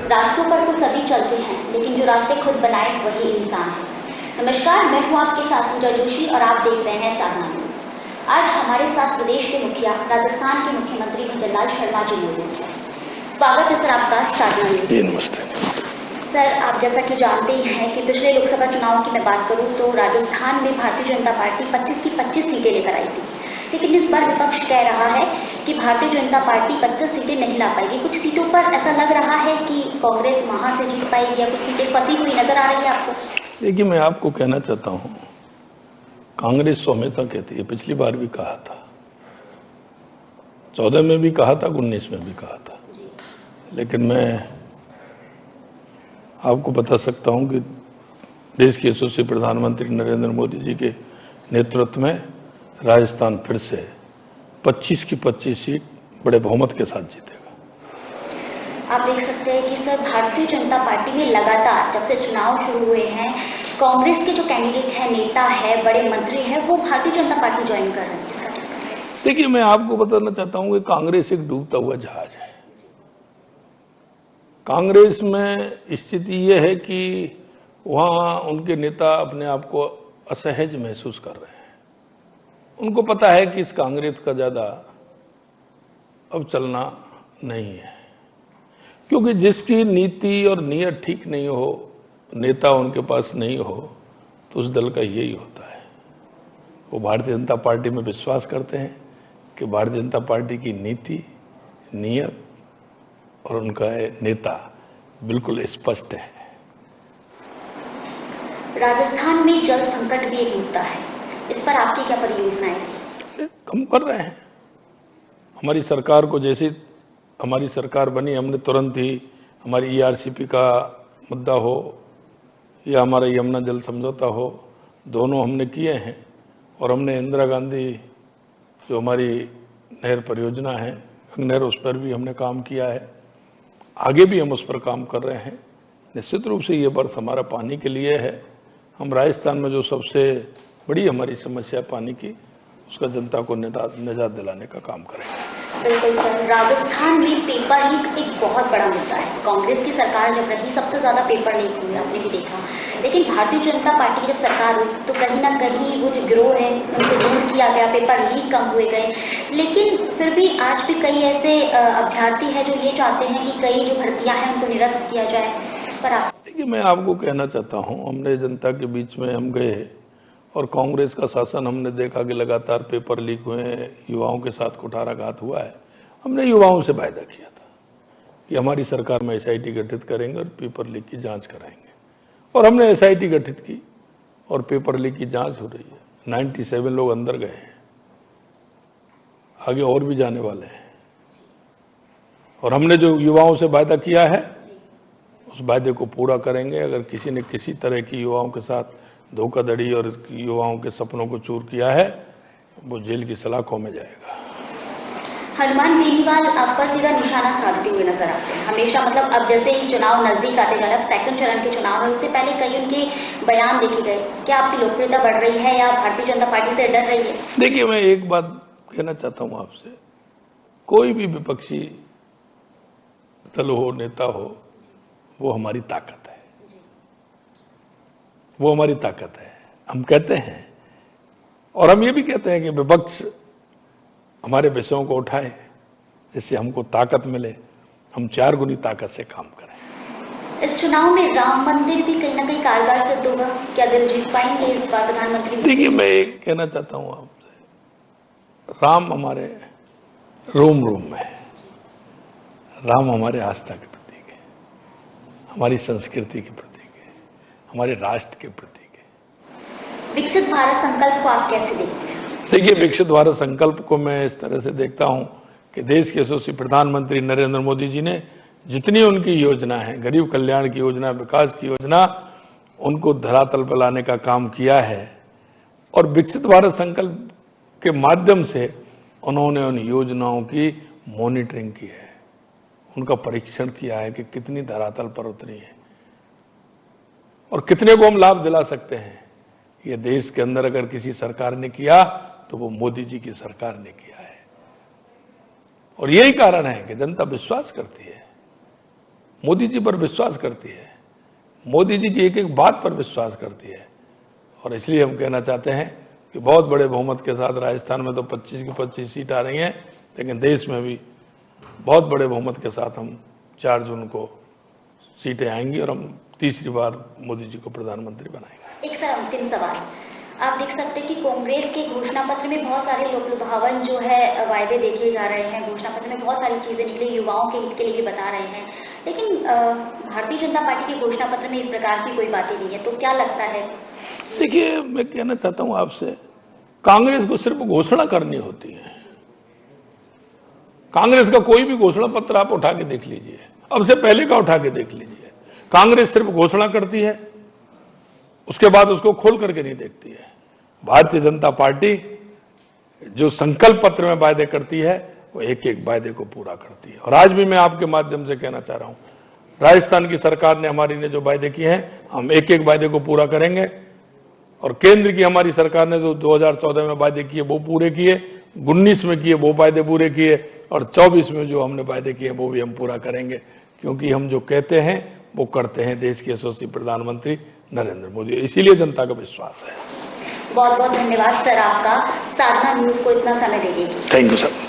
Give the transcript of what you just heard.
रास्तों पर तो सभी चलते हैं, लेकिन जो रास्ते खुद बनाए वही इंसान है। नमस्कार, मैं हूं आपके साथ पूजा जोशी और आप देख रहे हैं साधना न्यूज। आज हमारे साथ प्रदेश के मुखिया, राजस्थान के मुख्यमंत्री भजनलाल शर्मा जी मौजूद हैं। स्वागत है सर आपका साधना न्यूज। नमस्ते सर, आप जैसा कि जानते ही हैं कि पिछले लोकसभा चुनाव की मैं बात करूं तो राजस्थान में भारतीय जनता पार्टी 25 की 25 सीटें लेकर आई थी, लेकिन इस बार विपक्ष कह रहा है कि भारतीय जनता पार्टी 25 सीटें नहीं ला पाएगी। कुछ सीटों पर ऐसा लग रहा है कि कांग्रेस वहां से जीत पाएगी या कुछ सीटें फंसी हुई नजर आ रही है आपको? देखिए, मैं आपको कहना चाहता हूं, कांग्रेस तो हमेशा कहती है, पिछली बार भी कहा था, 14 में भी कहा था, 19 में भी कहा था, लेकिन मैं आपको बता सकता हूं कि देश के यशस्वी प्रधानमंत्री नरेंद्र मोदी जी के नेतृत्व में राजस्थान फिर से 25 की 25 सीट बड़े बहुमत के साथ जीतेगा। आप देख सकते हैं कि सर, भारतीय जनता पार्टी में लगातार जब से चुनाव शुरू हुए हैं, कांग्रेस के जो कैंडिडेट है, नेता है, बड़े मंत्री है, वो भारतीय जनता पार्टी ज्वाइन कर रहे हैं। इसका क्या? देखिए, मैं आपको बताना चाहता हूं कि कांग्रेस एक डूबता हुआ जहाज है। कांग्रेस में स्थिति यह है कि वहां उनके नेता अपने आप को असहज महसूस कर रहे हैं। उनको पता है कि इस कांग्रेस का ज्यादा अब चलना नहीं है, क्योंकि जिसकी नीति और नीयत ठीक नहीं हो, नेता उनके पास नहीं हो, तो उस दल का यही होता है। वो भारतीय जनता पार्टी में विश्वास करते हैं कि भारतीय जनता पार्टी की नीति, नीयत और उनका नेता बिल्कुल स्पष्ट है। राजस्थान में जल संकट भी एक मुद्दा है, इस पर आपकी क्या परियोजनाएं रही? हम कर रहे हैं। हमारी सरकार को, जैसे हमारी सरकार बनी, हमने तुरंत ही हमारी ERCP का मुद्दा हो या हमारा यमुना जल समझौता हो, दोनों हमने किए हैं। और हमने इंदिरा गांधी जो हमारी नहर परियोजना है, नहर, उस पर भी हमने काम किया है। आगे भी हम उस पर काम कर रहे हैं। निश्चित रूप से ये वर्ष हमारा पानी के लिए है। हम राजस्थान में जो सबसे बड़ी हमारी समस्या पानी की, उसका जनता को निजात दिलाने का काम करेंगे। बिल्कुल सर, राजस्थान में पेपर लीक एक बहुत बड़ा मुद्दा है। कांग्रेस की सरकार जब रही, सबसे ज्यादा पेपर लीक हुए, आपने भी देखा। लेकिन भारतीय जनता पार्टी की जब सरकार हुई तो कहीं ना कहीं वो जो गिरोह है उनको दूर किया गया, पेपर लीक कम हुए गए। लेकिन फिर भी आज भी कई ऐसे अभ्यर्थी हैं जो ये चाहते हैं कि कई जो भर्तियां हैं उनको निरस्त किया जाए। इस पर आप? देखिए, मैं आपको कहना चाहता हूँ, हमने जनता के बीच में हम गए और कांग्रेस का शासन हमने देखा कि लगातार पेपर लीक हुए हैं, युवाओं के साथ कुठाराघात हुआ है। हमने युवाओं से वायदा किया था कि हमारी सरकार में SIT गठित करेंगे और पेपर लीक की जांच कराएंगे, और हमने SIT गठित की और पेपर लीक की जांच हो रही है। 97 लोग अंदर गए हैं, आगे और भी जाने वाले हैं। और हमने जो युवाओं से वायदा किया है, उस वायदे को पूरा करेंगे। अगर किसी ने किसी तरह की युवाओं के साथ धोखाधड़ी और युवाओं के सपनों को चूर किया है, वो जेल की सलाखों में जाएगा। हनुमान बेनीवाल आप पर सीधा निशाना साधते हुए नजर आते हैं हमेशा। मतलब अब जैसे ही चुनाव नजदीक आते जा रहे, अब सेकंड चरण के चुनाव है, उससे पहले कई उनके बयान देखे गए। क्या आपकी लोकप्रियता बढ़ रही है या भारतीय जनता पार्टी से डर रही है? देखिए, मैं एक बात कहना चाहता हूं आपसे, कोई भी विपक्षी दल हो, नेता हो, वो हमारी ताकत है। वो हमारी ताकत है। हम कहते हैं और हम ये भी कहते हैं कि विपक्ष हमारे विषयों को उठाए, जिससे हमको ताकत मिले, हम 4 गुनी ताकत से काम करें। इस चुनाव में राम मंदिर भी कहीं ना कहीं कारगर सिद्ध होगा। क्या दिल जीत पाएंगे इस बार प्रधानमंत्री? देखिए, मैं एक कहना चाहता हूं आपसे, राम हमारे रोम रोम में है। राम हमारे आस्था के प्रतीक है, हमारी संस्कृति के प्रतीक है, हमारे राष्ट्र के प्रतीक है। विकसित भारत संकल्प को आप कैसे देखते हैं? देखिए, विकसित भारत संकल्प को मैं इस तरह से देखता हूं कि देश के यशस्वी प्रधानमंत्री नरेंद्र मोदी जी ने जितनी उनकी योजना है, गरीब कल्याण की योजना, विकास की योजना, उनको धरातल पर लाने का काम किया है। और विकसित भारत संकल्प के माध्यम से उन्होंने उन योजनाओं की मॉनिटरिंग की है, उनका परीक्षण किया है कि कितनी धरातल पर उतरी है और कितने को हम लाभ दिला सकते हैं। ये देश के अंदर अगर किसी सरकार ने किया तो वो मोदी जी की सरकार ने किया है। और यही कारण है कि जनता विश्वास करती है, मोदी जी पर विश्वास करती है, मोदी जी की एक एक बात पर विश्वास करती है। और इसलिए हम कहना चाहते हैं कि बहुत बड़े बहुमत के साथ राजस्थान में तो 25 की 25 सीट आ रही हैं, लेकिन देश में भी बहुत बड़े बहुमत के साथ हम 4 जून को सीटें आएंगी और हम तीसरी बार मोदी जी को प्रधानमंत्री बनाएंगे। एक सर अंतिम सवाल, आप देख सकते हैं कि कांग्रेस के घोषणा पत्र में बहुत सारे लोक लुभावन जो है वायदे देखे जा रहे हैं, घोषणा पत्र में बहुत सारी चीजें निकली, युवाओं के हित के लिए भी बता रहे हैं, लेकिन भारतीय जनता पार्टी के घोषणा पत्र में इस प्रकार की कोई बातें नहीं है, तो क्या लगता है? देखिए, मैं कहना चाहता हूं आपसे, कांग्रेस को सिर्फ घोषणा करनी होती है। कांग्रेस का कोई भी घोषणा पत्र आप उठा के देख लीजिए, अब से पहले का उठा के देख लीजिए, कांग्रेस सिर्फ घोषणा करती है, उसके बाद उसको खोल करके नहीं देखती है। भारतीय जनता पार्टी जो संकल्प पत्र में वायदे करती है वो एक एक वायदे को पूरा करती है। और आज भी मैं आपके माध्यम से कहना चाह रहा हूं, राजस्थान की सरकार ने हमारी ने जो वायदे किए हैं, हम एक एक वायदे को पूरा करेंगे। और केंद्र की हमारी सरकार ने जो 2014 में वायदे किए वो पूरे किए, 19 में किए वो वायदे पूरे किए, और 24 में जो हमने वायदे किए वो भी हम पूरा करेंगे, क्योंकि हम जो कहते हैं वो करते हैं देश के यशस्वी प्रधानमंत्री नरेंद्र मोदी, इसीलिए जनता का विश्वास है। बहुत बहुत धन्यवाद सर आपका साधना न्यूज को इतना समय देने के लिए। Thank you sir.